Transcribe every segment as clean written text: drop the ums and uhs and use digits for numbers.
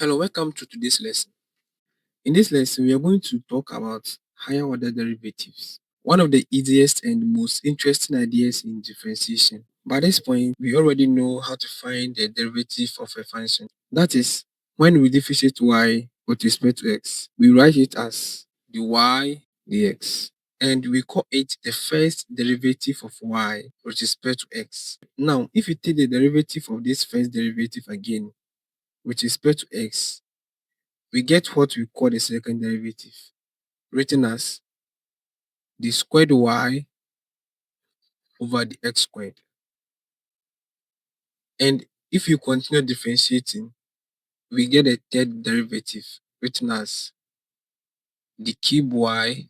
Hello, welcome to today's lesson. In this lesson, we are going to talk about higher order derivatives, one of the easiest and most interesting ideas in differentiation. By this point, we already know how to find the derivative of a function. That is, when we differentiate y with respect to x, we write it as the y dx. And we call it the first derivative of y with respect to x. Now, if you take the derivative of this first derivative again with respect to x, we get what we call the second derivative, written as the squared y over the x squared. And if you continue differentiating, we get a third derivative, written as the cube y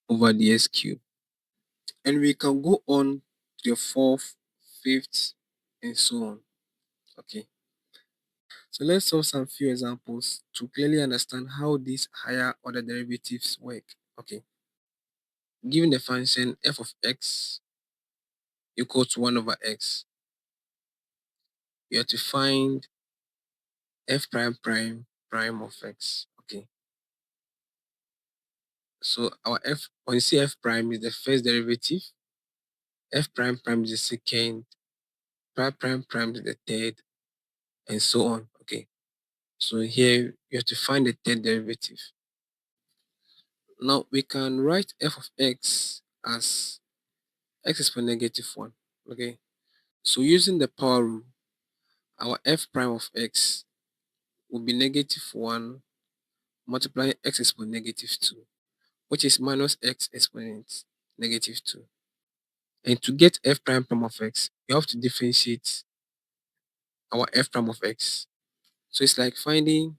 over the x cube. And we can go on to the fourth, fifth, and so on. Okay. So let's solve some few examples to clearly understand how these higher order derivatives work. Okay. Given the function f of x equal to 1 over x, we have to find f prime prime prime of x. Okay. So our f, when you see f prime is the first derivative, f prime prime is the second, prime prime prime is the third, and so on. Okay. So here you have to find the third derivative. Now we can write f of x as x is for -1. Okay. So using the power rule, our f prime of x will be -1 multiplying x exponent -2, which is minus x exponent -2. And to get f prime prime of x, you have to differentiate our f prime of x. So it's like finding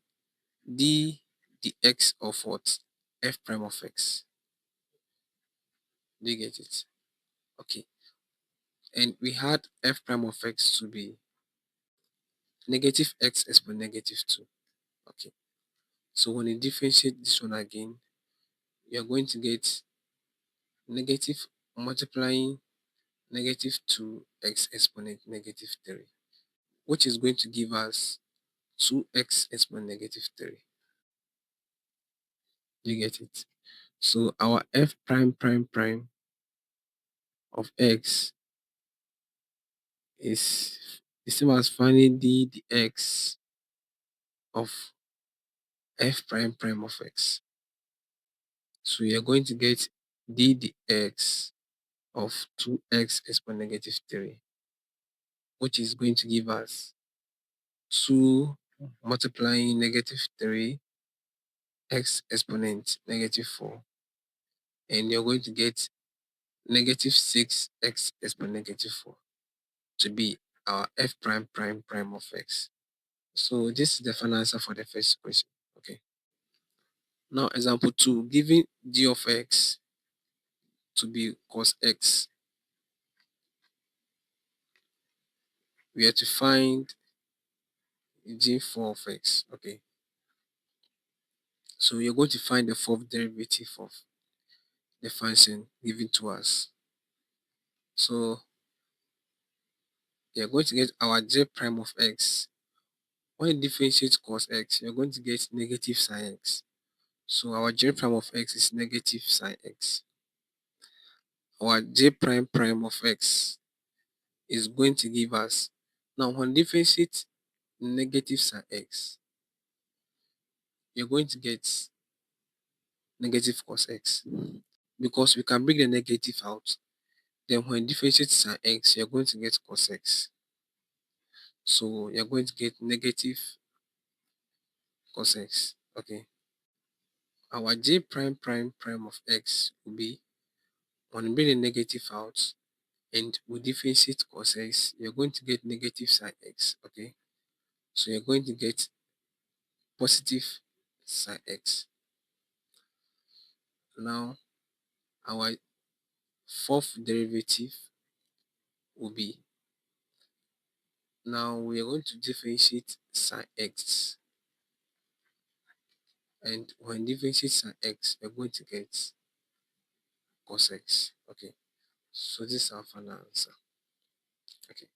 the x of what? F prime of x. Do you get it? Okay. And we had f prime of x to be negative x exponent -2. Okay. So when you differentiate this one again, you're going to get negative multiplying -2x exponent -3, which is going to give us 2x exponent -3. You get it? So our f prime prime prime of x is the same as finding the x of f prime prime of x. So you're going to get the x of 2x exponent -3, which is going to give us 2 multiplying -3 x exponent -4, and you're going to get -6x exponent -4 to be our f prime prime prime of x. So this is the final answer for the first question. Okay. Now example 2, giving g of x to be cos x, we have to find g4 of x. Okay. So you're going to find the fourth derivative of the function given to us. So you're going to get our j prime of x. When you differentiate cos x, you're going to get negative sine x. So our j prime of x is negative sine x. Our j prime prime of x is going to give us, now when differentiate negative sine x, you're going to get negative cos x, because we can bring the negative out. Then when differentiate sine x, you're going to get cos x. So you're going to get negative cos x. Okay. Our j prime prime prime of x will be, when we bring the negative out and we differentiate cos x, you're going to get negative sine x. Okay. So you're going to get positive sine x. Now our fourth derivative will be, now we are going to differentiate sine x, and when differentiate sine x, we're going to get cos x. Okay. So this is our final answer. Okay.